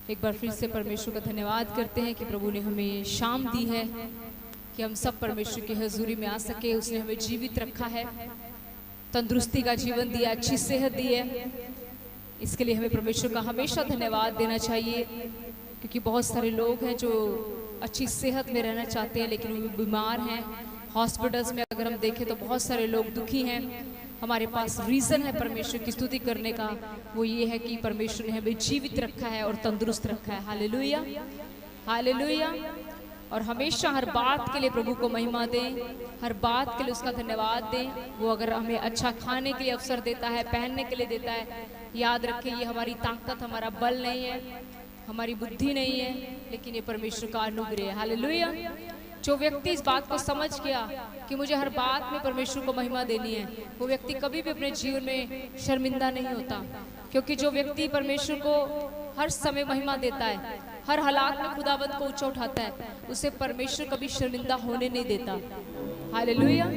एक बार फिर से परमेश्वर का धन्यवाद करते हैं कि प्रभु ने हमें शाम दी है कि हम सब परमेश्वर की हजूरी में आ सके। उसने हमें जीवित रखा है, तंदुरुस्ती का जीवन दिया, अच्छी सेहत दी है। इसके लिए हमें परमेश्वर का हमेशा धन्यवाद देना चाहिए, क्योंकि बहुत सारे लोग हैं जो अच्छी सेहत में रहना चाहते हैं लेकिन वो बीमार हैं। हॉस्पिटल्स में अगर हम देखें तो बहुत सारे लोग दुखी हैं। हमारे पास रीज़न है परमेश्वर की स्तुति करने का, वो ये है कि परमेश्वर ने हमें जीवित रखा है और तंदुरुस्त रखा है। Hallelujah, hallelujah. और हमेशा हर बात के लिए प्रभु को महिमा दें, हर बात के लिए उसका धन्यवाद दें। वो अगर हमें अच्छा खाने के लिए अवसर देता है, पहनने के लिए देता है, याद रखें ये हमारी ताकत, हमारा बल नहीं है, हमारी बुद्धि नहीं है, लेकिन ये परमेश्वर का अनुग्रह है। हालेलुया। जो व्यक्ति इस बात को समझ गया कि मुझे हर बात में परमेश्वर को महिमा देनी है, वो व्यक्ति कभी भी अपने जीवन में शर्मिंदा नहीं होता। क्योंकि जो व्यक्ति परमेश्वर को हर समय महिमा देता है, हर हालात में खुदावंत को ऊंचा उठाता है, उसे परमेश्वर कभी शर्मिंदा होने नहीं देता। हालेलुया।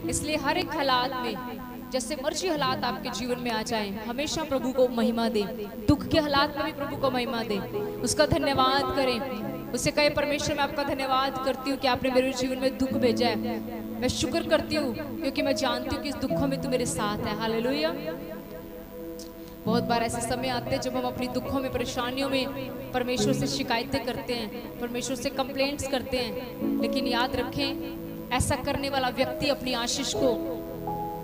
इसलिए हर एक हालात में, जैसे मर्जी हालात आपके जीवन में आ जाएं, हमेशा प्रभु को महिमा दें। दुख के हालात में भी प्रभु को महिमा दें, उसका धन्यवाद करें। उसे कहे परमेश्वर मैं आपका धन्यवाद करती हूँ कि आपने मेरे जीवन में दुख भेजा है। मैं शुक्र करती हूँ क्योंकि मैं जानती हूँ कि इस दुखों में तू मेरे साथ है। हालेलुया। बहुत बार ऐसे समय आते हैं जब हम अपनी दुखों में, परेशानियों में परमेश्वर से शिकायतें करते हैं, परमेश्वर से कंप्लेंट्स करते हैं। लेकिन याद रखें, ऐसा करने वाला व्यक्ति अपनी आशीष को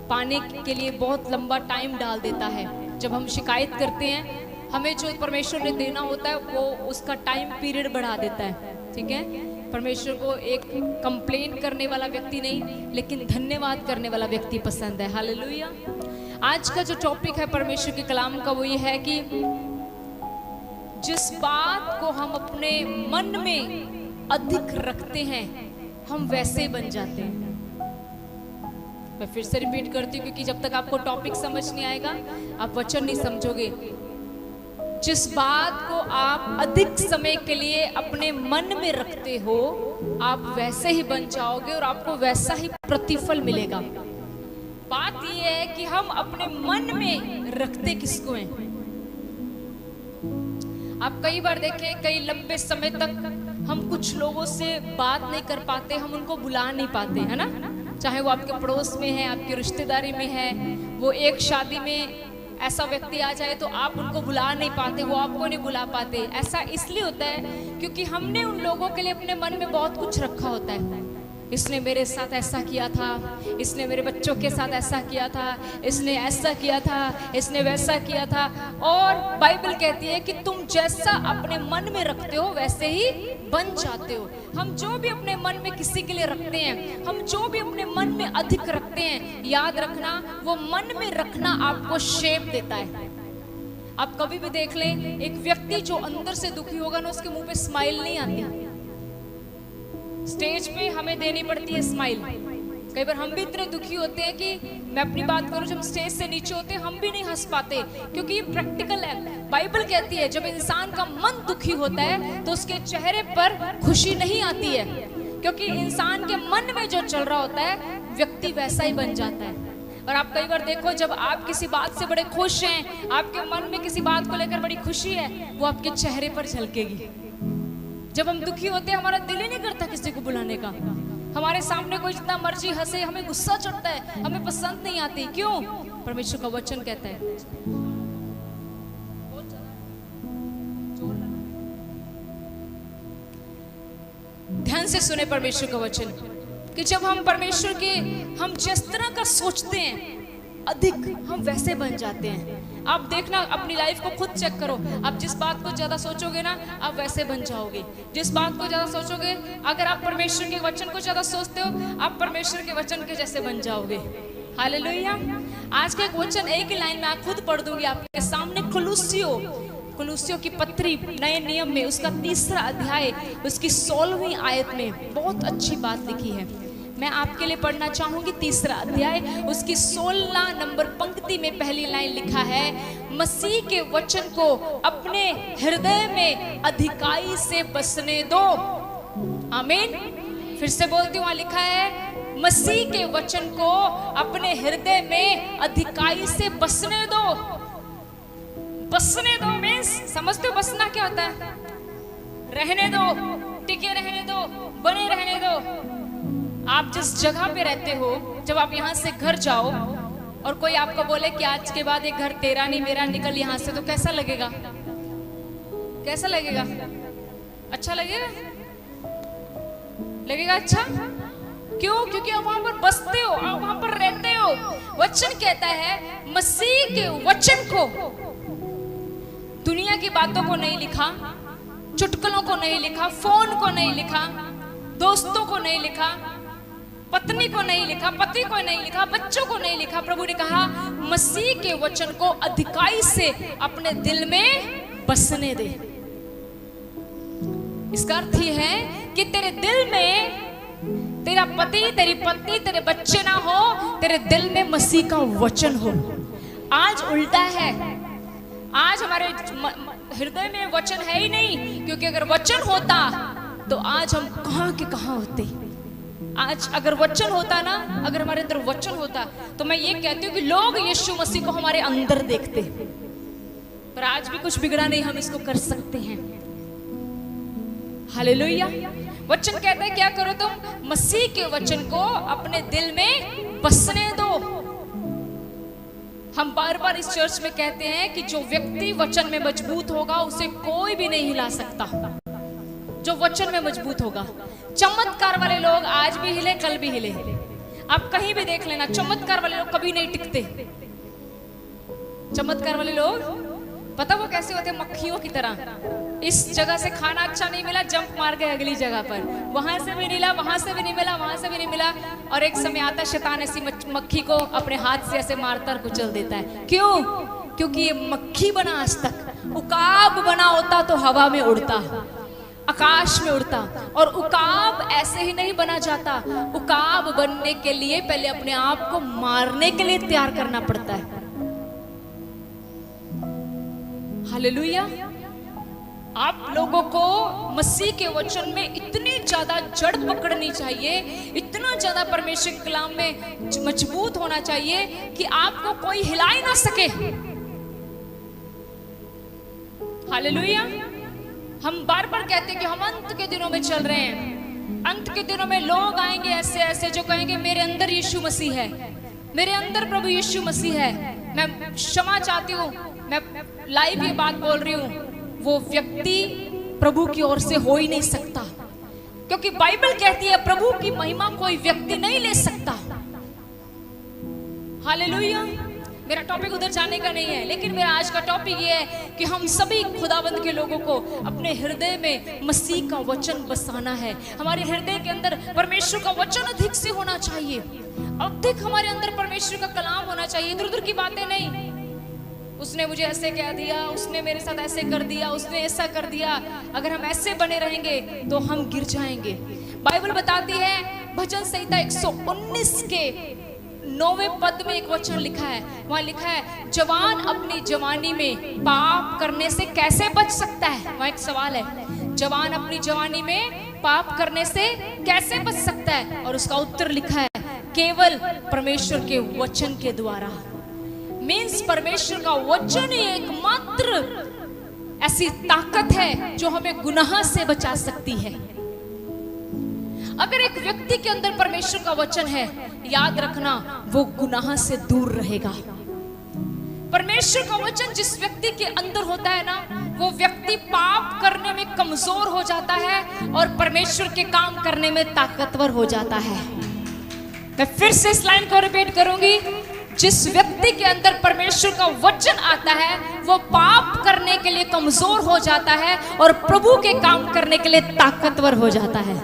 पाने के लिए बहुत लंबा टाइम डाल देता है। जब हम शिकायत करते हैं, हमें जो परमेश्वर ने देना होता है वो उसका टाइम पीरियड बढ़ा देता है। ठीक है, परमेश्वर को एक कंप्लेन करने वाला व्यक्ति नहीं, लेकिन धन्यवाद करने वाला व्यक्ति पसंद है। हालेलुया। आज का जो टॉपिक है परमेश्वर के कलाम का, वो ये है कि जिस बात को हम अपने मन में अधिक रखते हैं, हम वैसे बन जाते हैं। मैं फिर से रिपीट करती हूँ, क्योंकि जब तक आपको टॉपिक समझ नहीं आएगा, आप वचन नहीं समझोगे। जिस बात को आप अधिक समय के लिए अपने मन में रखते हो, आप वैसे ही बन जाओगे और आपको वैसा ही प्रतिफल मिलेगा। बात यह है कि हम अपने मन में रखते किसको हैं। आप कई बार देखें, कई लंबे समय तक हम कुछ लोगों से बात नहीं कर पाते, हम उनको बुला नहीं पाते, है ना। चाहे वो आपके पड़ोस में है, आपकी रिश्तेदारी में है, वो एक शादी में ऐसा व्यक्ति आ जाए तो आप उनको बुला नहीं पाते, वो आपको नहीं बुला पाते। ऐसा इसलिए होता है क्योंकि हमने उन लोगों के लिए अपने मन में बहुत कुछ रखा होता है। इसने मेरे साथ ऐसा किया था, इसने मेरे बच्चों के साथ ऐसा किया था, इसने ऐसा किया था, इसने वैसा किया था। और बाइबल कहती है कि तुम जैसा अपने मन में रखते हो वैसे ही बन जाते हो। हम जो भी अपने मन में किसी के लिए रखते हैं, हम जो भी अपने मन में अधिक रखते हैं, याद रखना वो मन में रखना आपको शेप देता है। आप कभी भी देख लें, एक व्यक्ति जो अंदर से दुखी होगा ना, उसके मुंह पे स्माइल नहीं आती। स्टेज पे हमें देनी पड़ती है स्माइल। कई बार हम भी इतने दुखी होते हैं कि मैं अपनी बात करूं, जब स्टेज से नीचे होते हैं हम भी नहीं हंस पाते, क्योंकि ये प्रैक्टिकल है। बाइबल कहती है जब इंसान का मन दुखी होता है तो उसके चेहरे पर खुशी नहीं आती है, क्योंकि इंसान के मन में जो चल रहा होता है व्यक्ति वैसा ही बन जाता है। और आप कई बार देखो, जब आप किसी बात से बड़े खुश हैं, आपके मन में किसी बात को लेकर बड़ी खुशी है, वो आपके चेहरे पर झलकेगी। जब हम दुखी होते हैं, हमारा दिल ही नहीं करता किसी को बुलाने का। हमारे सामने कोई जितना mर्जी हंसे, हमें गुस्सा चढ़ता है, हमें पसंद नहीं आती। क्यों? परमेश्वर का वचन कहता है, ध्यान से सुने परमेश्वर का वचन, कि जब हम परमेश्वर के, हम जिस तरह का सोचते हैं अधिक, हम वैसे बन जाते हैं। आप देखना, अपनी लाइफ को खुद चेक करो। आप जिस बात को ज्यादा सोचोगे ना, आप वैसे बन जाओगे। जिस बात को ज्यादा सोचोगे, अगर आप परमेश्वर के वचन को ज्यादा सोचते हो, आप परमेश्वर के वचन के जैसे बन जाओगे। हालेलुया। आज का एक वचन एक ही लाइन में आप खुद पढ़ दूंगी आपके सामने। कुलुस्सियों की पत्री नए नियम में, उसका 3रा अध्याय, उसकी 16वीं आयत में बहुत अच्छी बात लिखी है। मैं आपके लिए पढ़ना चाहूंगी 3रा अध्याय, उसकी 16 नंबर पंक्ति में पहली लाइन लिखा है, मसीह के वचन को अपने हृदय में अधिकाई से बसने दो। आमीन। फिर से बोलती हूँ, वहां लिखा है, मसीह के वचन को अपने हृदय में अधिकाई से बसने दो। बसने दो मीन्स समझते हो बसना क्या होता है? रहने दो, टिके रहने दो, बने रहने दो। आप जिस जगह पे रहते हो, जब आप यहाँ से घर जाओ और कोई आपको बोले कि आज के बाद ये घर तेरा नहीं मेरा, निकल यहाँ से, तो कैसा लगेगा? कैसा लगेगा? अच्छा लगेगा? लगेगा अच्छा? क्यों? क्योंकि आप वहां पर बसते हो, आप वहां पर रहते हो। वचन कहता है मसीह के वचन को, दुनिया की बातों को नहीं लिखा, चुटकुलों को नहीं लिखा, फोन को नहीं लिखा, दोस्तों को नहीं लिखा, पत्नी को नहीं लिखा, पति को नहीं लिखा, बच्चों को नहीं लिखा। प्रभु ने कहा मसीह के वचन को अधिकाई से अपने दिल में बसने दे। इसका अर्थ यह है कि तेरे दिल में तेरा पति, तेरी पत्नी, तेरे बच्चे ना हो, तेरे दिल में मसीह का वचन हो। आज उल्टा है, आज हमारे हृदय में वचन है ही नहीं, क्योंकि अगर वचन होता तो आज हम कहां के कहां होते। आज अगर वचन होता ना, अगर हमारे अंदर वचन होता, तो मैं ये कहती हूँ कि लोग यीशु मसीह को हमारे अंदर देखते। पर आज भी कुछ बिगड़ा नहीं, हम इसको कर सकते हैं। हालेलुया। वचन कहता है क्या करो तुम? मसीह के वचन को अपने दिल में बसने दो। हम बार बार इस चर्च में कहते हैं कि जो व्यक्ति वचन में मजबूत होगा उसे कोई भी नहीं हिला सकता। जो वचन में मजबूत होगा। चमत्कार वाले लोग आज भी हिले, कल भी हिले। आप कहीं भी देख लेना, चमत्कार वाले लोग कभी नहीं टिकते। चमत्कार वाले लोग पता वो कैसे होते? मक्खियों की तरह। इस जगह से खाना अच्छा नहीं मिला, जंप मार गए अगली जगह पर, वहां से भी नहीं मिला, वहां से भी नहीं मिला, वहां से भी नहीं मिला, और एक समय आता शैतान ऐसी मक्खी को अपने हाथ से ऐसे मारता और कुचल देता है। क्यों? क्योंकि ये मक्खी बना आज तक। उकाब बना होता तो हवा में उड़ता, आकाश में उड़ता। और उकाब ऐसे ही नहीं बना जाता। उकाब बनने के लिए पहले अपने आप को मारने के लिए तैयार करना पड़ता है। हालेलुया। आप लोगों को मसीह के वचन में इतनी ज्यादा जड़ पकड़नी चाहिए, इतना ज्यादा परमेश्वर के कलाम में मजबूत होना चाहिए कि आपको कोई हिला ही ना सके। हालेलुया। हम बार बार कहते हैं कि हम अंत के दिनों में चल रहे हैं। अंत के दिनों में लोग आएंगे ऐसे ऐसे जो कहेंगे मेरे अंदर यीशु मसीह है, मेरे अंदर प्रभु यीशु मसीह है। मैं क्षमा चाहती हूँ, मैं लाइव ये बात बोल रही हूँ, वो व्यक्ति प्रभु की ओर से हो ही नहीं सकता, क्योंकि बाइबल कहती है प्रभु की महिमा कोई व्यक्ति नहीं ले सकता। हालेलुया। मेरा टॉपिक उधर जाने का नहीं है, लेकिन मेरा आज का टॉपिक ये है कि हम सभी खुदावंद के लोगों को अपने हृदय में मसीह का वचन बसाना है। हमारे हृदय के अंदर परमेश्वर का वचन अधिक से होना चाहिए, अधिक हमारे अंदर परमेश्वर का कलाम होना चाहिए। इधर उधर की बातें नहीं, उसने मुझे ऐसे कह दिया, उसने मेरे साथ ऐसे कर दिया, उसने ऐसा कर दिया। अगर हम ऐसे बने रहेंगे तो हम गिर जाएंगे। बाइबल बताती है, भजन संहिता 119 के 9वें पद में एक वचन लिखा है। वहां लिखा है जवान अपनी जवानी में पाप करने से कैसे बच सकता है। वहां एक सवाल है, जवान अपनी जवानी में पाप करने से कैसे बच सकता है? और उसका उत्तर लिखा है केवल परमेश्वर के वचन के द्वारा। मीन्स परमेश्वर का वचन ही एकमात्र ऐसी ताकत है जो हमें गुनाह से बचा सकती है। अगर एक व्यक्ति के अंदर परमेश्वर का वचन है, याद रखना वो गुनाह से दूर रहेगा। परमेश्वर का वचन जिस व्यक्ति के अंदर होता है ना, वो व्यक्ति पाप करने में कमजोर हो जाता है और परमेश्वर के काम करने में ताकतवर हो जाता है। मैं फिर से इस लाइन को रिपीट करूंगी, जिस व्यक्ति के अंदर परमेश्वर का वचन आता है वो पाप करने के लिए कमजोर हो जाता है और प्रभु के काम करने के लिए ताकतवर हो जाता है।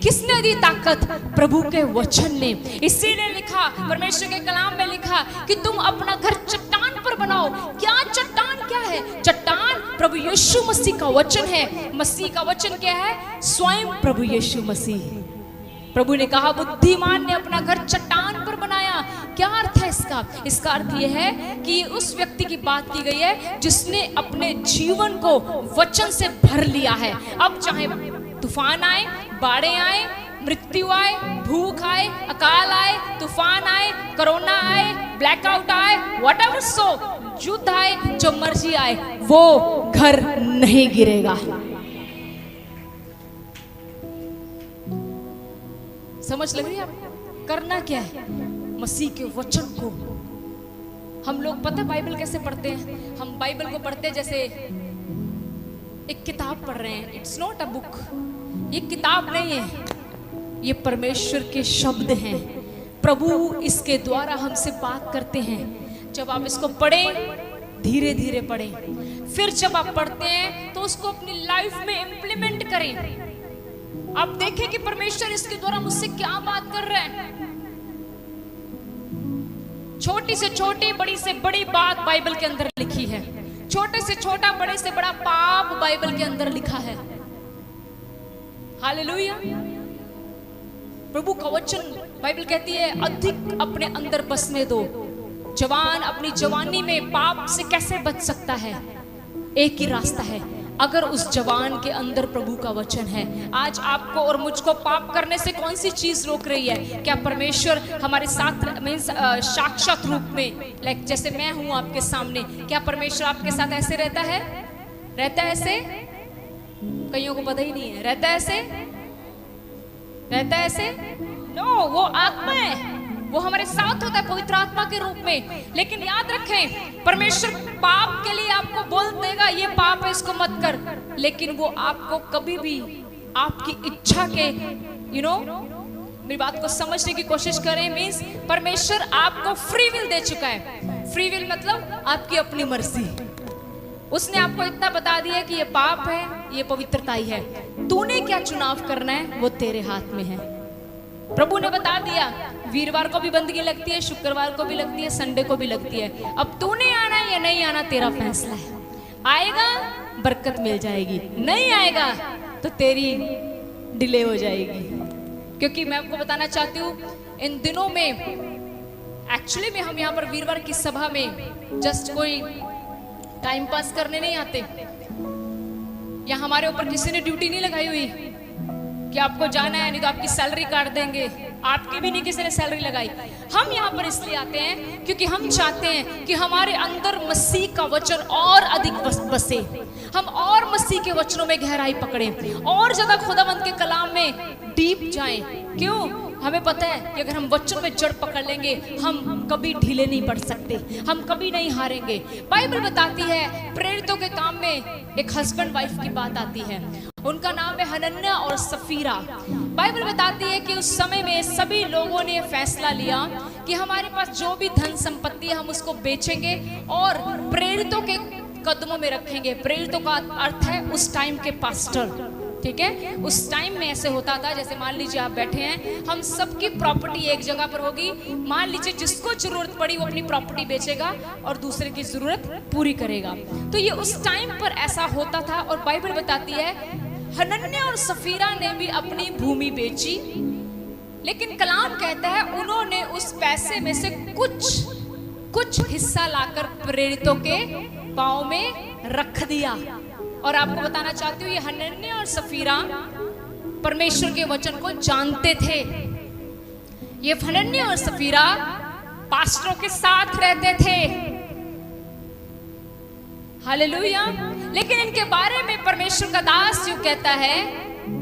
किसने दी ताकत? प्रभु के वचन ने। इसीलिए लिखा, परमेश्वर के कलाम में लिखा कि तुम अपना घर चट्टान पर बनाओ। क्या चट्टान क्या है? चट्टान प्रभु यीशु मसीह का वचन है। मसीह का वचन क्या है? स्वयं प्रभु यीशु मसीह। प्रभु ने कहा बुद्धिमान ने अपना घर चट्टान पर बनाया। क्या अर्थ है इसका? इसका अर्थ यह है कि उस व्यक्ति की बात की गई है जिसने अपने जीवन को वचन से भर लिया है। अब चाहे तूफान आए, बाढ़ें आए, मृत्यु आए, भूख आए, अकाल आए, तूफान आए, कोरोना आए, ब्लैकआउट आए, व्हाटएवर सो, युद्ध आए, जो मर्जी आए, वो घर नहीं गिरेगा। समझ लग रही है आपको? करना क्या है? मसीह के वचन को हम लोग, पता बाइबल कैसे पढ़ते हैं? हम बाइबल को पढ़ते हैं जैसे एक किताब पढ़ रहे हैं। इट्स नॉट अ बुक, ये किताब नहीं है, ये परमेश्वर के शब्द हैं। प्रभु इसके द्वारा हमसे बात करते हैं। जब आप इसको पढ़ें, धीरे धीरे पढ़ें, फिर जब आप पढ़ते हैं तो उसको अपनी लाइफ में इंप्लीमेंट करें। आप देखें कि परमेश्वर इसके द्वारा मुझसे क्या बात कर रहे हैं। छोटी से छोटी, बड़ी से बड़ी बात बाइबल के अंदर लिखी है। छोटे से छोटा, बड़े से बड़ा पाप बाइबल के अंदर लिखा है। हालेलुया। प्रभु का वचन, बाइबल कहती है, अधिक अपने अंदर बसने दो। जवान अपनी जवानी में पाप से कैसे बच सकता है? एक ही रास्ता है, अगर उस जवान के अंदर प्रभु का वचन है। आज आपको और मुझको पाप करने से कौन सी चीज रोक रही है? क्या परमेश्वर हमारे साथ मीन्स साक्षात रूप में, लाइक जैसे मैं हूं आपके सामने, क्या परमेश्वर आपके साथ ऐसे रहता है? रहता है ऐसे? कईयों को पता ही नहीं है। रहता है ऐसे? रहता है ऐसे? नो, वो आत्मा है, वो हमारे साथ होता है पवित्र आत्मा के रूप में। लेकिन याद रखें, परमेश्वर पाप के लिए आपको बोल देगा ये पाप है, इसको मत कर, लेकिन वो आपको कभी भी आपकी इच्छा के मेरी बात को समझने की कोशिश करें। मीन्स परमेश्वर आपको फ्री विल दे चुका है। फ्री विल मतलब आपकी अपनी मर्जी। उसने आपको इतना बता दिया कि ये पाप है, ये पवित्रता ही है। तूने क्या चुनाव करना है वो तेरे हाथ में है। प्रभु ने बता दिया, वीरवार को भी बंदगी लगती है, शुक्रवार को भी लगती है, संडे को भी लगती है। अब तूने आना है या नहीं आना तेरा फैसला है। आएगा बरकत मिल जाएगी, नहीं आएगा तो तेरी डिले हो जाएगी। क्योंकि मैं आपको बताना चाहती हूँ, इन दिनों में एक्चुअली में हम यहाँ पर वीरवार की सभा में जस्ट कोई टाइम पास करने नहीं आते। या हमारे ऊपर किसी ने ड्यूटी नहीं लगाई हुई कि आपको जाना है, नहीं तो आपकी सैलरी काट देंगे। आपकी भी नहीं किसी ने सैलरी लगाई। हम यहाँ पर इसलिए आते हैं क्योंकि हम चाहते हैं कि हमारे अंदर मसीह का वचन और अधिक बसे, हम और मसीह के वचनों में गहराई पकड़ें, और ज्यादा खुदावंद के कलाम में डीप जाएं। क्यों? हमें पता है कि अगर हम वचन में जड़ पकड़ लेंगे, हम कभी ढीले नहीं पड़ सकते, हम कभी नहीं हारेंगे। बाइबल बताती है, प्रेरितों के काम में एक हस्बैंड वाइफ की बात आती है। उनका नाम है हनन्याह और सफीरा। बाइबल बताती है कि उस समय में सभी लोगों ने फैसला लिया कि हमारे पास जो भी धन संपत्ति है हम उसको बेचेंगे और प्रेरितों के कदमों में रखेंगे। प्रेरितों का अर्थ है उस टाइम के पास्टर। ठीक है, उस टाइम में ऐसे होता था, जैसे मान लीजिए आप बैठे हैं, हम सबकी प्रॉपर्टी एक जगह पर होगी। मान लीजिए जिसको जरूरत पड़ी वो अपनी प्रॉपर्टी बेचेगा और दूसरे की जरूरत पूरी करेगा। तो ये उस टाइम पर ऐसा होता था। और बाइबल बताती है हनन्याह और सफीरा ने भी अपनी भूमि बेची, लेकिन कलाम कहता है उन्होंने उस पैसे में से कुछ हिस्सा लाकर प्रेरितों के पांव में रख दिया। और आपको बताना चाहती हूँ, ये हनन्याह और सफीरा परमेश्वर के वचन को जानते थे। ये हनन्याह और सफीरा पास्टरों के साथ रहते थे। हालेलुया। लेकिन इनके बारे में परमेश्वर का दास यूं कहता है,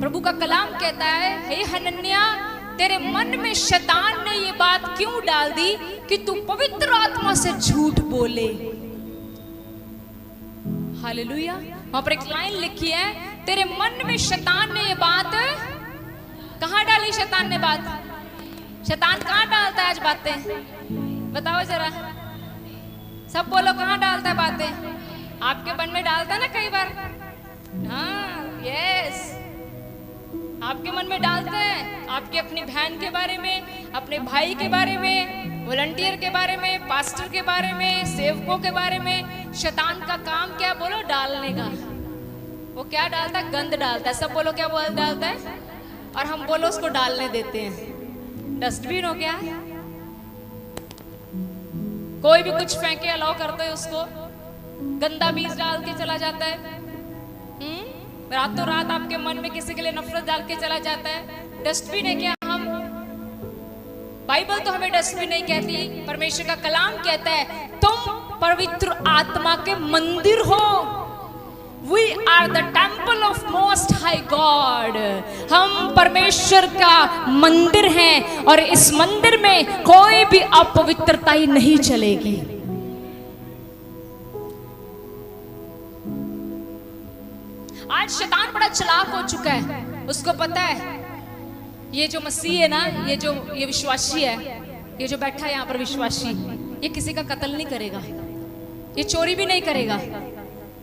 प्रभु का कलाम कहता है, हे हनन्याह, तेरे मन में शैतान ने ये बात क्यों डाल दी कि तू पवित्र आत्मा से झूठ बोले। हालेलुया। वहां पर एक लाइन लिखी है, तेरे मन में शैतान ने ये बात कहां डाली? शैतान ने बात, शैतान कहां डालता है आज बातें? बताओ जरा, सब बोलो, कहां डालता है बातें? आपके मन में डालता है ना कई बार। हाँ, यस, आपके मन में डालते हैं। आपके अपनी बहन के बारे में, अपने भाई के बारे में, वॉलंटियर के बारे में, पास्टर के बारे में, सेवकों के बारे में। शैतान का काम क्या? बोलो, डालने का। वो क्या डालता है? गंद डालता है। सब बोलो, क्या बोल डालता है? और हम बोलो उसको डालने देते हैं। डस्टबिन हो गया, कोई भी कुछ फेंके अलाउ करते है, उसको गंदा बीज डाल के चला जाता है। रातों रात आपके मन में किसी के लिए नफरत डाल के चला जाता है। डस्टबिन है क्या हम? बाइबल तो हमें डस्टबिन नहीं कहती, परमेश्वर का कलाम कहता है तुम पवित्र आत्मा के मंदिर हो। We are the temple of Most High God. हम परमेश्वर का मंदिर हैं और इस मंदिर में कोई भी अपवित्रता ही नहीं चलेगी। आज शैतान बड़ा चालाक हो चुका है, उसको पता है ये जो मसीह है ना, ये विश्वासी है, ये जो बैठा है यहाँ पर विश्वासी, ये किसी का कत्ल नहीं करेगा, ये चोरी भी नहीं करेगा,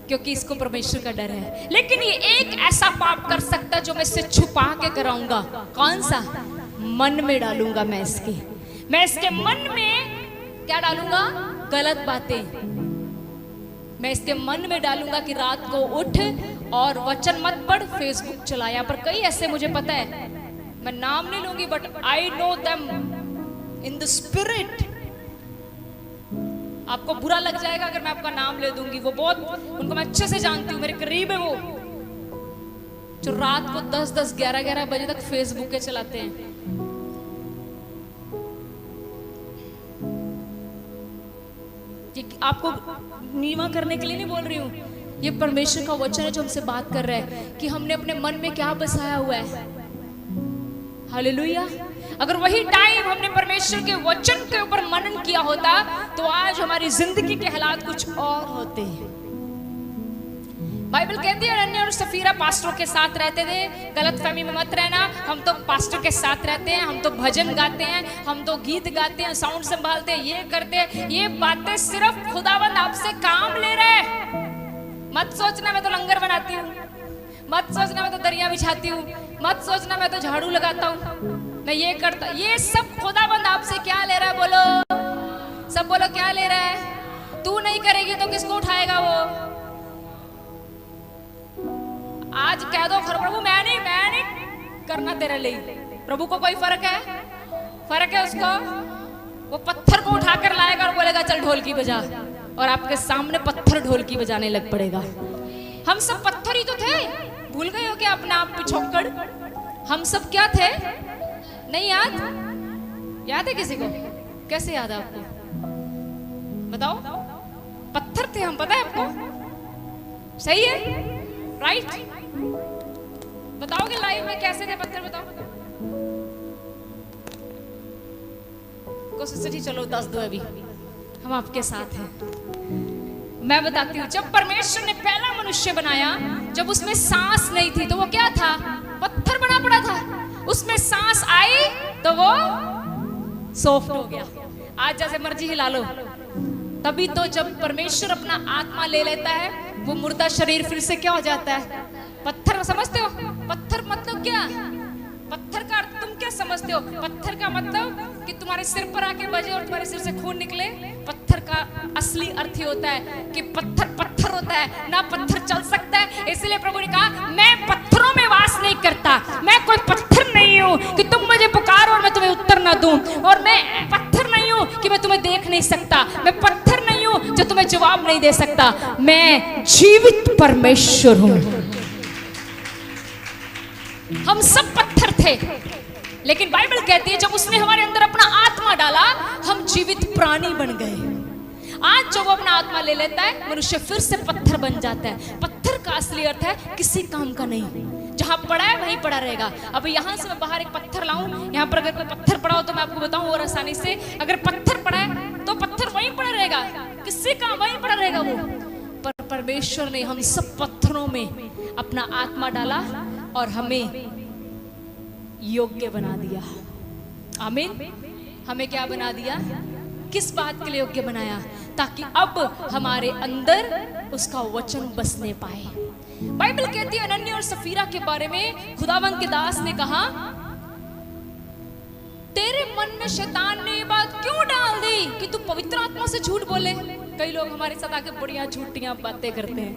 क्योंकि इसको परमेश्वर का डर है। लेकिन ये एक ऐसा पाप कर सकता है जो मैं इससे छुपा के कराऊंगा। कौन सा? मन में डालूंगा मैं इसके मन में क्या डालूंगा? गलत बातें मैं इसके मन में डालूंगा कि रात को उठ और वचन मत पढ़, फेसबुक चला। यहाँ पर कई ऐसे मुझे पता है, मैं नाम नहीं लूंगी, but I know them in the spirit. आपको बुरा लग जाएगा अगर मैं आपका नाम ले दूंगी, वो बहुत, उनको मैं अच्छे से जानती हूँ, मेरे करीब है वो, जो रात को 10-10, 11-11 बजे तक फेसबुक के चलाते हैं। ये आपको नीवा करने के लिए नहीं बोल रही हूँ, ये परमेश्वर का वचन है जो हमसे बात कर रहा है कि हमने अपने मन में क्या बसाया हुआ है। हालेलुया। अगर वही टाइम हमने परमेश्वर के वचन के ऊपर मनन किया होता तो आज हमारी जिंदगी के हालात कुछ और होते हैं। बाइबल कहती है अनन्या और सफीरा पास्टरों के साथ रहते थे। गलतफहमी में मत रहना, हम तो पास्टर के साथ रहते हैं, हम तो भजन गाते हैं, हम तो गीत गाते हैं, साउंड संभालते हैं, ये करते हैं। ये बातें सिर्फ खुदावंद आपसे काम ले रहे हैं। मत सोचना मैं तो लंगर बनाती हूँ, मत सोचना मैं तो दरिया बिछाती हूँ, मत सोचना मैं तो झाड़ू लगाता हूँ, मैं ये करता। ये सब खुदावंद आपसे क्या ले रहा है? बोलो, सब बोलो, क्या ले रहा है? तू नहीं करेगी तो किसको उठाएगा वो? आज कह दो प्रभु मैं नहीं करना तेरे लिए। प्रभु को कोई फर्क है उसको? वो पत्थर को उठाकर लाएगा और बोलेगा चल ढोलकी बजा, और आपके सामने पत्थर ढोलकी बजाने लग पड़ेगा। हम सब पत्थर ही तो थे, भूल गए हो क्या अपने आप पिछोकड़? हम सब क्या थे? नहीं याद है किसी को? कैसे याद है आपको? बताओ। पत्थर थे हम, पता है आपको? सही है, राइट? बताओगे लाइव में कैसे थे पत्थर? बताओ। कोशिश से चलो 10 दो, अभी हम आपके साथ हैं। मैं बताती हूँ, जब परमेश्वर ने पहला मनुष्य बनाया, जब उसमें सांस नहीं थी तो वो क्या था? पत्थर बना पड़ा था। उसमें सांस आई तो वो सॉफ्ट हो गया। आज जैसे मर्जी हिला लो। तभी तो जब परमेश्वर अपना आत्मा ले लेता है, वो मुर्दा शरीर फिर से क्या हो जाता है? पत्थर। समझते हो पत्थर मतलब क्या? पत्थर का अर्थ तुम क्या समझते हो? पत्थर का मतलब कि तुम्हारे सिर पर आके बजे और तुम्हारे सिर से खून निकले। पत्थर का असली अर्थ ही होता है कि पत्थर होता है ना, पत्थर चल सकता है। इसलिए प्रभु ने कहा मैं पत्थरों में वास नहीं करता, मैं कोई पत्थर नहीं हूँ कि तुम मुझे पुकारो और मैं तुम्हें उत्तर ना दूं, और मैं पत्थर नहीं हूँ कि मैं तुम्हें देख नहीं सकता, मैं पत्थर नहीं हूँ जो तुम्हें जवाब नहीं दे सकता। मैं जीवित परमेश्वर हूँ। हम सब पत्थर थे, लेकिन बाइबल कहती है जब उसने हमारे अंदर अपना आत्मा डाला, हम जीवित प्राणी बन गए। आज जब वो अपना आत्मा ले लेता है, मनुष्य फिर से पत्थर बन जाता है। पत्थर का असली अर्थ है किसी काम का नहीं, जहां पड़ा है वहीं पड़ा रहेगा। अब यहां से मैं बाहर एक पत्थर लाऊं, यहां पर अगर कोई पत्थर पड़ा हो तो मैं आपको बताऊं और आसानी से, अगर पत्थर पड़ा है तो पत्थर वहीं पड़ा रहेगा, किसी काम वहीं पड़ा रहेगा वो। पर परमेश्वर ने हम सब पत्थरों में अपना आत्मा डाला और हमें योग्य बना दिया। आमीन। हमें क्या बना दिया? किस बात के लिए योग्य बनाया? ताकि अब हमारे अंदर उसका वचन बसने पाए। बाइबल कहती है अनन्या और सफीरा के बारे में, खुदावंद के दास ने कहा तेरे मन में शैतान ने ये बात क्यों डाल दी कि तू पवित्र आत्मा से झूठ बोले। कई लोग हमारे साथ आके बढ़िया झूठियां बातें करते हैं,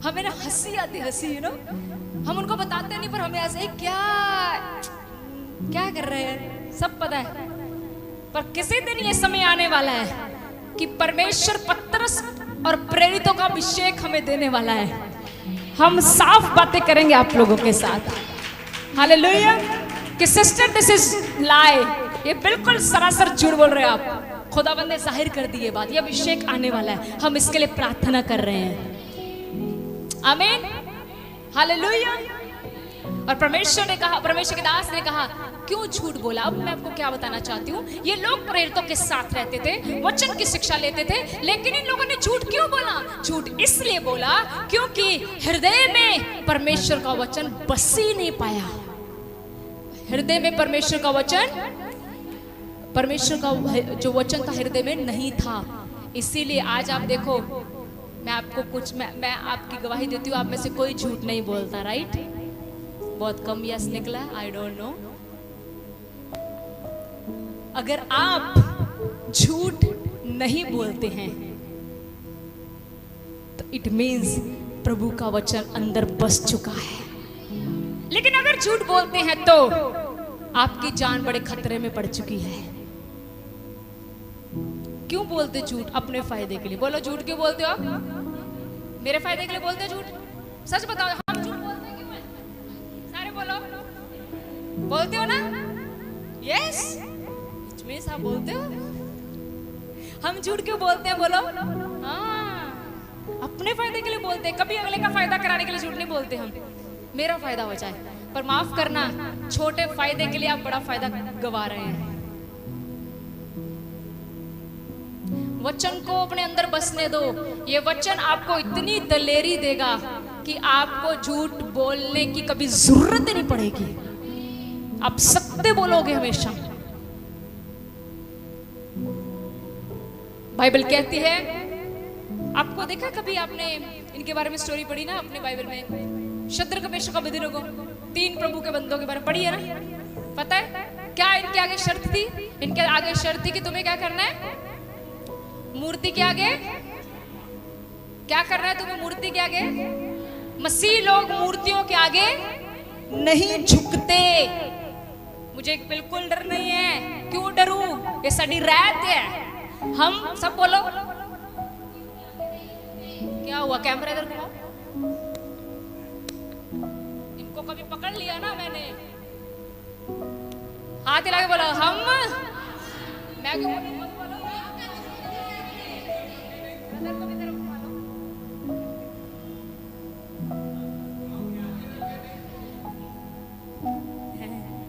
हमें ना हंसी आती, हंसी ना, हम उनको बताते नहीं, पर हमें ऐसे क्या कर रहे हैं सब पता है। पर किसी दिन ये समय आने वाला है कि परमेश्वर पतरस और प्रेरितों का अभिषेक हमें देने वाला है। हम साफ बातें करेंगे आप लोगों के साथ। हालेलुया। कि सिस्टर दिस इज लाई, ये बिल्कुल सरासर झूठ बोल रहे हैं आप। खुदाबंद ने जाहिर कर दी ये बात, ये अभिषेक आने वाला है, हम इसके लिए प्रार्थना कर रहे हैं। आमीन, हालेलुया। और परमेश्वर ने कहा, परमेश्वर के दास ने कहा क्यों झूठ बोला। अब मैं आपको क्या बताना चाहती हूँ, ये लोग प्रेरितों के साथ रहते थे, वचन की शिक्षा लेते थे, लेकिन इन लोगों ने झूठ क्यों बोला? झूठ इसलिए बोला क्योंकि हृदय में परमेश्वर का वचन बस ही नहीं पाया। हृदय में परमेश्वर का वचन, परमेश्वर का जो वचन था हृदय में नहीं था। इसीलिए आज आप देखो, मैं आपको कुछ मैं आपकी गवाही देती हूँ, आप में से कोई झूठ नहीं बोलता, राइट? बहुत कम यस निकला, आई डोंट नो। अगर आप झूठ नहीं बोलते हैं तो इट मीन्स प्रभु का वचन अंदर बस चुका है। लेकिन अगर झूठ बोलते हैं तो आपकी जान बड़े खतरे में पड़ चुकी है। क्यों बोलते झूठ? अपने फायदे के लिए। बोलो, झूठ क्यों बोलते हो आप? मेरे फायदे के लिए बोलते हो झूठ? सच बताओ, हम झूठ बोलते हैं क्यों? सारे बोलो, बोलते हो ना? यस, मीन्स आप बोलते हो। हम झूठ क्यों बोलते हैं? बोलो। हाँ, अपने फायदे के लिए बोलते हैं। कभी अगले का फायदा कराने के लिए झूठ नहीं बोलते हम, मेरा फायदा हो जाए। पर माफ करना, छोटे फायदे के लिए आप बड़ा फायदा गवा रहे हैं। वचन को अपने अंदर बसने दो। ये वचन आपको इतनी दलेरी देगा कि आपको झूठ बोलने की कभी जरूरत नहीं पड़ेगी। आप सत्य बोलोगे हमेशा। बाइबल कहती है, आपको देखा कभी आपने इनके बारे में स्टोरी पढ़ी ना अपने बाइबल में? शद्रक मेशक अबेदनगो, 3 प्रभु के बंदों के बारे में पढ़ी है ना? पता है क्या इनके आगे शर्त थी? इनके आगे शर्त थी कि तुम्हें क्या करना है? मूर्ति के आगे क्या करना है तुम्हें? मूर्ति के आगे। मसीह लोग मूर्तियों के आगे नहीं झुकते। मुझे बिल्कुल डर नहीं है। क्यों डरूं? ये साड़ी रात है। हम सब बोलो, क्या हुआ? कैमरा इधर घुमाओ। इनको कभी पकड़ लिया ना मैंने, हाथ हिला के बोला हम। मैं क्यों बोलूं?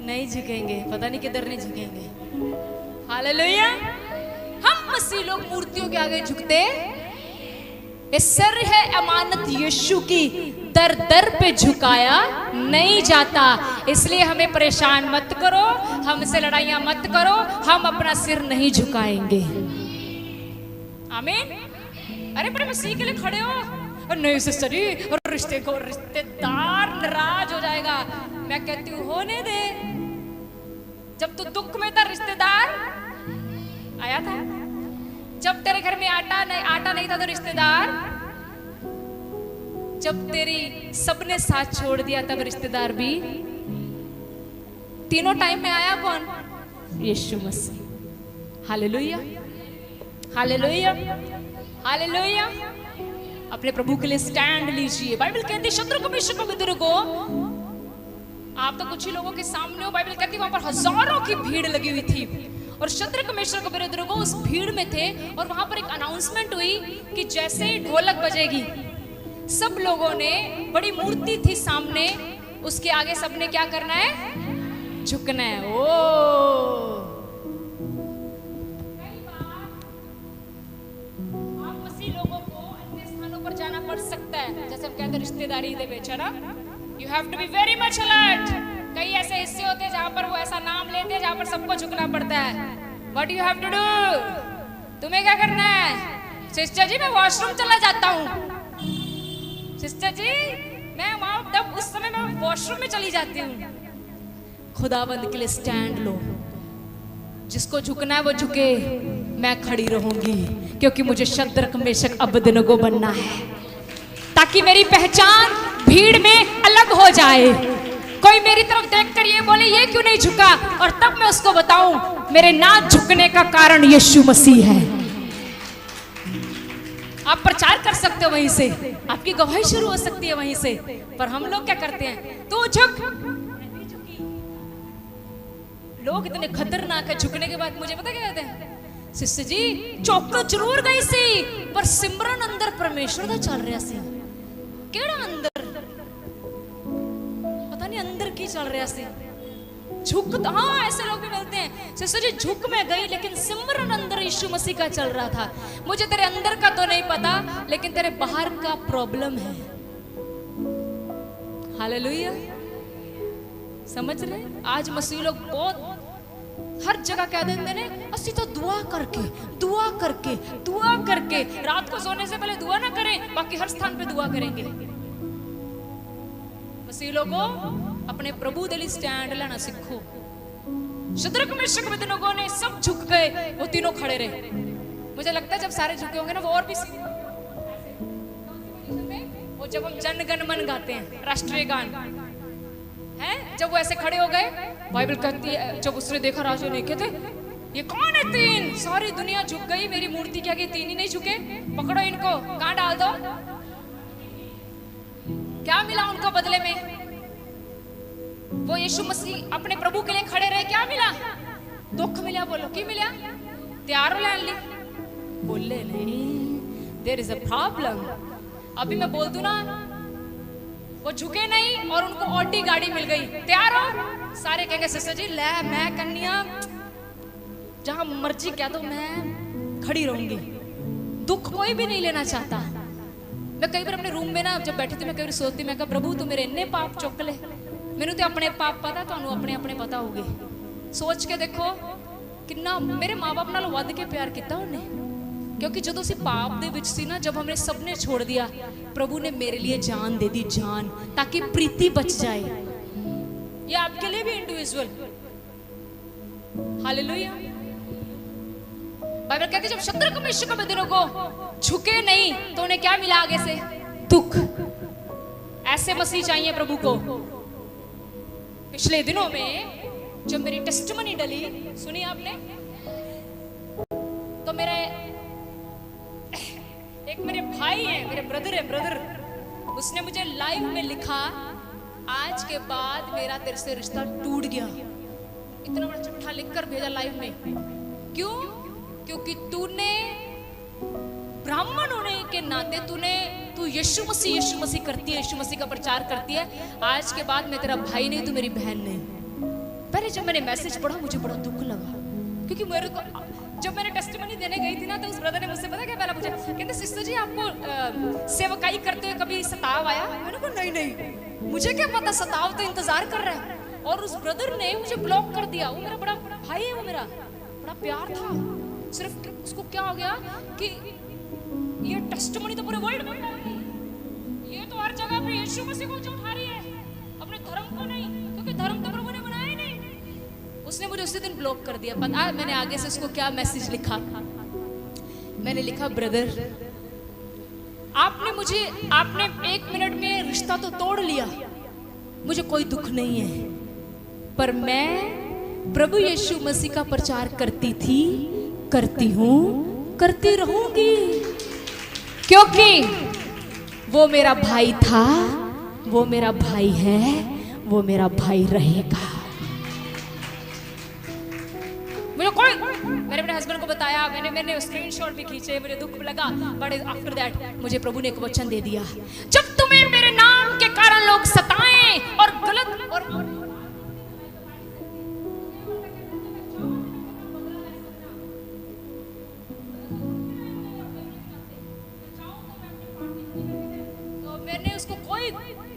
नहीं झुकेंगे, पता नहीं किधर नहीं झुकेंगे। हालेलुया। हम मसीह लोग मूर्तियों के आगे झुकते? ये सर है अमानत यीशु की, दर दर पे झुकाया नहीं जाता। इसलिए हमें परेशान मत करो, हमसे लड़ाइयां मत करो, हम अपना सिर नहीं झुकाएंगे। आमीन। अरे पर मसीह के लिए खड़े हो। और नहीं सिस्टर जी, रिश्तेदार नाराज हो जाएगा। मैं कहती हूँ होने दे। जब तू दुख में था रिश्तेदार आया था। जब तेरे घर में आटा नहीं था तो रिश्तेदार। जब तेरी सबने साथ छोड़ दिया तब रिश्तेदार भी। तीनों टाइम में आया कौन? यीशु मसीह। हालेलुया, हालेलुया, हालेलुया। अपने प्रभु के लिए स्टैंड लीजिए। बाइबल कहती है शत्रुक मेशक अबेदनगो, आप तो कुछ ही लोगों के सामने हो। बाइबल कहती है वहां पर हजारों की भीड़ लगी हुई थी और शद्रक मेशक अबेदनगो उस भीड़ में थे। और वहां पर एक अनाउंसमेंट हुई कि जैसे ही ढोलक बजेगी, सब लोगों ने, बड़ी मूर्ति थी सामने, उसके आगे सबने क्या करना है? झुकना है। ओ आप मसीह लोगों को अन्य स्थानों पर जाना पड़ सकता है, जैसे हम कहते हैं रिश्तेदारी दे बेच, है ना? You have to be very much alert। कई ऐसे हिस्से होते हैं जहां पर वो ऐसा नाम लेते हैं जहां पर सबको झुकना पड़ता है। What you have to do? तुम्हें क्या करना है? सिस्टर जी मैं वॉशरूम चला जाता हूँ। सिस्टर जी मैं वहां, तब उस समय मैं वॉशरूम में चली जाती हूँ। खुदाबंद के लिए स्टैंड लो। जिसको झुकना है वो झुके, मैं खड़ी रहूंगी क्योंकि मुझे शद्रक मेशक अबेदनगो बनना है, ताकि मेरी पहचान भीड़ में अलग हो जाए। कोई मेरी तरफ देखकर ये बोले ये क्यों नहीं झुका, और तब मैं उसको बताऊं मेरे ना झुकने का कारण यीशु मसीह है। आप प्रचार कर सकते हो वहीं से, आपकी गवाही शुरू हो सकती है वहीं से। पर हम लोग क्या करते हैं? तू झुक। लोग इतने खतरनाक है, झुकने के बाद मुझे पता क्या कहते हैं? सिस्टर जी चौक जरूर गई सी पर सिमरन अंदर परमेश्वर दा चल रहा सी। केड़ा अंदर पता नहीं अंदर की चल रहा सी। झुक, हाँ ऐसे लोग भी मिलते हैं। सिस्टर जी झुक मैं गई लेकिन सिमरन अंदर यीशु मसीह का चल रहा था। मुझे तेरे अंदर का तो नहीं पता लेकिन तेरे बाहर का प्रॉब्लम है। हालेलुया, समझ रहे? आज मसीह लोग बहुत हर जगह कह देते ने असि तो दुआ करके दुआ करके दुआ करके, रात को सोने से पहले दुआ ना करें, बाकी हर स्थान पे दुआ करेंगे। मसीह लोगों अपने प्रभु दे लिए स्टैंड लेना सीखो। शद्रक मेशक अबेदनगो ने सब झुक गए, वो तीनों खड़े रहे। मुझे लगता है जब सारे झुके होंगे ना वो और भी वो जब हम जन गण मन गाते हैं राष्ट्रीय गान है, जब वो ऐसे खड़े हो गए, बाइबल कहती है जब उसने देखा राजा ने कहते ये कौन है तीन, सारी दुनिया झुक गई, मेरी मूर्ति क्या कि तीन ही नहीं झुके, पकड़ो इनको कहां डाल दो। क्या मिला उनको बदले में? वो यीशु मसीह अपने प्रभु के लिए खड़े रहे, क्या मिला? दुख मिला। बोलो की मिला? तैयार हो लैन ली? बोले नहीं, देयर इज अ प्रॉब्लम। अभी मैं बोल दूं ना, वो झुके नहीं और उनको ऑडी गाड़ी मिल गई, तैयार हो? सारे कहेंगे सिस्टर जी ले मैं कन्या जहां मर्जी कह दो मैं खड़ी रहूंगी। दुख कोई भी नहीं लेना चाहता। मैं कई बार अपने रूम में ना जब बैठी थी, मैं कई बार सोचती, मैं कहा प्रभु तू मेरे इन्ने पाप चुक ले, मैनू तो अपने पाप पता, तुहानू अपने अपने पता होगे। सोच के देखो कितना मेरे माँ बाप नाल वध के प्यार किया उन्हें, क्योंकि जो असी पाप दे विच सी ना, जब हमने सबने छोड़ दिया, प्रभु ने मेरे लिए जान दे दी, जान, ताकि प्रीति बच जाए। ये आपके लिए भी इंडिविजुअल। हालेलुया। बाइबल कहती है जब शद्रक मेशक अबेदनगो झुके नहीं तो उन्हें क्या मिला आगे से? दुख। ऐसे मसीह चाहिए प्रभु को। पिछले दिनों में जब मेरी टेस्टिमनी डली, सुनी आपने, तो मेरे एक मेरे भाई है, मेरे ब्रदर, उसने मुझे लाइव में लिखा आज के बाद मेरा तेरे से रिश्ता टूट गया। इतना बड़ा चिट्ठा लिखकर भेजा लाइव में। क्यों? क्योंकि तूने ब्राह्मण होने के नाते तू यीशु मसीह करती है, यीशु मसीह का प्रचार करती है, आज के बाद मैं तेरा भाई नहीं, तू मेरी बहन नहीं। पहले जब मैंने मैसेज पढ़ा मुझे बड़ा दुख लगा, क्योंकि मेरे को जब मैंने टेस्टिमनी देने गई थी ना, तो उस ब्रदर ने मुझसे पता क्या पहला पूछा, कहते सिस्टर जी आपको सेवकाई करते हुए कभी सताव आया? मैंने कहा नहीं, मुझे क्या पता, सताव तो इंतजार कर रहा है। और उस ब्रदर ने मुझे ब्लॉक कर दिया। वो मेरा बड़ा भाई है, वो मेरा बड़ा प्यार था। सिर्फ उसको क्या हो गया कि ये टेस्टिमनी तो पूरे वर्ल्ड में फैली, ये तो हर जगह पे यीशु मसीह को उठा रही है, अपने धर्म को नहीं, क्योंकि धर्म तो प्रभु ने बनाया ही नहीं। उसने मुझे उसी दिन ब्लॉक कर दिया। पता मैंने आगे से उसको क्या मैसेज लिखा? मैंने लिखा ब्रदर आपने 1 मिनट में रिश्ता तो तोड़ लिया, मुझे कोई दुख नहीं है, पर मैं प्रभु यीशु मसीह का प्रचार करती थी, करती हूं, करती रहूंगी, क्योंकि वो मेरा भाई था, वो मेरा भाई है, वो मेरा भाई रहेगा। मुझे कोई, मैंने अपने हस्बैंड को बताया, मैंने स्क्रीनशॉट भी खींचे, मुझे दुख लगा, बट आफ्टर दैट मुझे प्रभु ने एक वचन दे दिया, जब तुम्हें मेरे नाम के कारण लोग सताएं और गलत और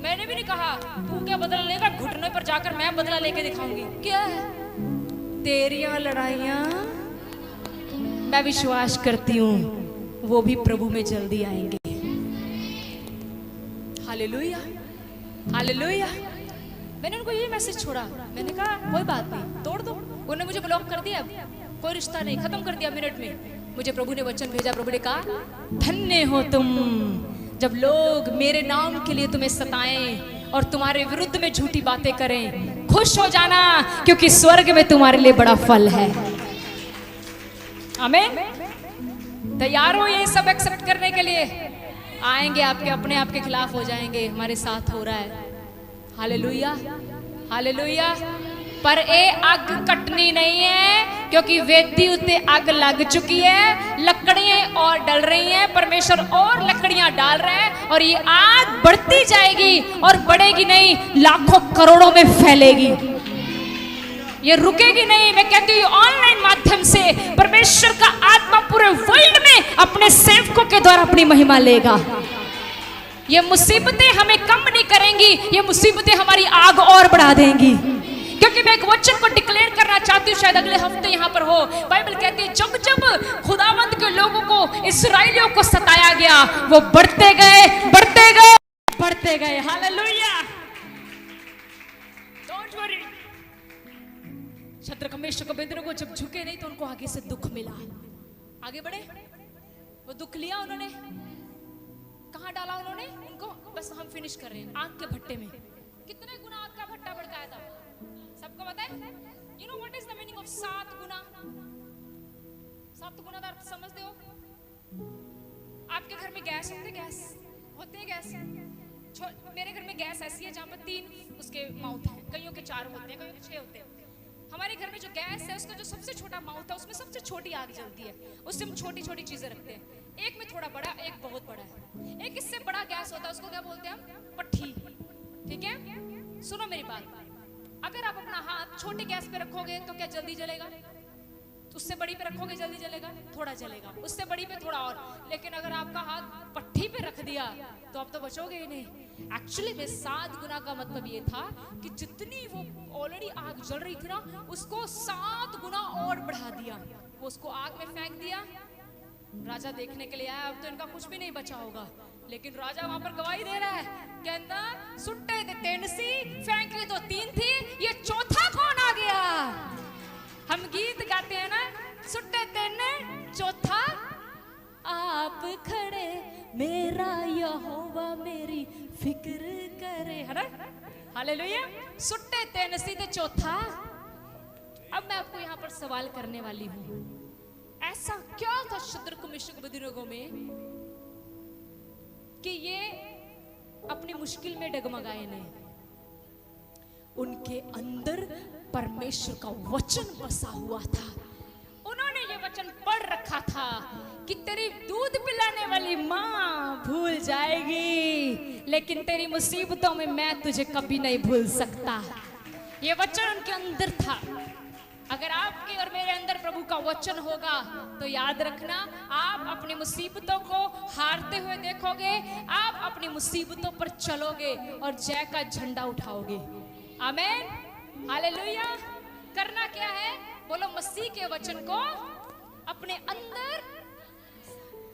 मैंने भी नहीं कहा तू क्या बदला लेगा, घुटने पर जाकर मैं बदला लेके दिखाऊंगी। क्या है तेरियां लड़ाइयां, मैं विश्वास करती हूँ वो भी प्रभु में जल्दी आएंगे। Hallelujah, hallelujah. मैंने उनको ये मैसेज छोड़ा, मैंने कहा कोई बात नहीं, तोड़ दो। उन्होंने मुझे ब्लॉक कर दिया, कोई रिश्ता नहीं, खत्म कर दिया मिनट में। मुझे प्रभु ने वचन भेजा, प्रभु ने कहा धन्य हो तुम जब लोग मेरे नाम के लिए तुम्हें सताएं और तुम्हारे विरुद्ध में झूठी बातें करें, खुश हो जाना, क्योंकि स्वर्ग में तुम्हारे लिए बड़ा फल है। आमीन। तैयार हो ये सब एक्सेप्ट करने के लिए? आएंगे आपके अपने आप के खिलाफ हो जाएंगे, हमारे साथ हो रहा है। हालेलुया, हालेलुया, पर ए अग कटनी नहीं है, क्योंकि वेदी उत्ते अग लग चुकी है, लकड़ियां और डल रही हैं, परमेश्वर और लकड़ियां डाल रहे हैं, और ये आग बढ़ती जाएगी और बढ़ेगी नहीं, लाखों करोड़ों में फैलेगी, ये रुकेगी नहीं। मैं कहती हूँ ऑनलाइन माध्यम से परमेश्वर का आत्मा पूरे वर्ल्ड में अपने सेवकों के द्वारा अपनी महिमा लेगा। ये मुसीबतें हमें कम नहीं करेंगी, ये मुसीबतें हमारी आग और बढ़ा देंगी। क्योंकि मैं एक वचन को डिक्लेयर करना चाहती हूँ, शायद अगले हफ्ते यहाँ पर हो। बाइबल कहती है जब जब खुदावंद के लोगों को, इस्राएलियों को सताया गया, वो बढ़ते गए, बढ़ते गए, बढ़ते गए। Hallelujah. Don't worry. Shadrach Meshach Abednego को जब झुके नहीं तो उनको आगे से दुख मिला, आगे बढ़े, वो दुख लिया उन्होंने, कहां डाला उन्होंने उनको, बस हम फिनिश कर रहे हैं, आग के भट्टे में। कितने गुना आग का भट्टा भड़काया था, सबको पता है? You know what is the meaning of 7 गुना? 7 गुना का अर्थ समझते हो? आपके घर में गैस होते, गैस होते हैं, गैस। मेरे घर में गैस ऐसी है जहां पर 3 उसके माउथ हैं, कईयों के 4 होते हैं, कईयों के 6 होते हैं। हमारे घर में जो गैस है उसका जो सबसे छोटा माउथ है, उसमें सबसे छोटी आग जलती है, उससे हम छोटी छोटी चीजें रखते हैं। एक में थोड़ा बड़ा, एक बहुत बड़ा है। एक इससे बड़ा गैस होता है, उसको क्या बोलते हैं हम? पट्टी। ठीक है, सुनो मेरी बात, अगर आप अपना हाथ छोटे गैस पे रखोगे तो क्या जल्दी जलेगा? उससे बड़ी पे रखोगे जल्दी जलेगा? थोड़ा जलेगा। उससे बड़ी पे थोड़ा और। लेकिन अगर आपका हाथ पट्टी पे रख दिया तो आप तो बचोगे ही नहीं। एक्चुअली में 7 गुना का मतलब ये था कि जितनी वो ऑलरेडी आग जल रही थी ना, उसको 7 गुना और बढ़ा दिया। वो उसको आग में फेंक दिया। राजा देखने के लिए आया, अब तो इनका कुछ भी नहीं बचा होगा, लेकिन राजा वहां पर गवाही दे रहा है, कहना सुट्टे थे 3 सी, फेंकी तो 3 थी, ये चौथा कौन आ गया? हम गीत गाते हैं ना, सुट्टे 3 चौथा आप खड़े, मेरा यहोवा मेरी फिक्र करे, है ना? हालेलुया। सुट्टे 3 सी ते चौथा। अब मैं आपको यहाँ पर सवाल करने वाली हूँ, ऐसा क्या था शद्रक मेशक अबेदनगो में कि ये अपनी मुश्किल में डगमगाए नहीं? उनके अंदर परमेश्वर का वचन बसा हुआ था। उन्होंने ये वचन पढ़ रखा था कि तेरी दूध पिलाने वाली माँ भूल जाएगी, लेकिन तेरी मुसीबतों में मैं तुझे कभी नहीं भूल सकता। ये वचन उनके अंदर था। अगर आपके और मेरे अंदर प्रभु का वचन होगा तो याद रखना, आप अपनी मुसीबतों को हारते हुए देखोगे, आप अपनी मुसीबतों पर चलोगे और जय का झंडा उठाओगे। आमीन, हालेलुया। करना क्या है? बोलो, मसीह के वचन को अपने अंदर,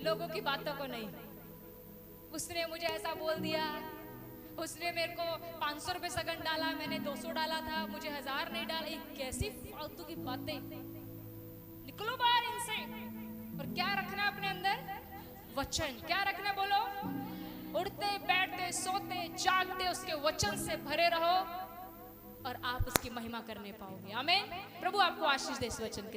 लोगों की बातों को नहीं। उसने मुझे ऐसा बोल दिया, उसने मेरे को 500 रुपए सगन डाला, मैंने 200 डाला था, मुझे 1000 नहीं डाला। कैसी फालतू की बातें, निकलो बाहर इनसे। और क्या रखना अपने अंदर? वचन। क्या रखना? बोलो, उठते बैठते सोते जागते उसके वचन से भरे रहो और आप उसकी महिमा करने पाओगे। आमीन। प्रभु आपको आशीष दे इस वचन के।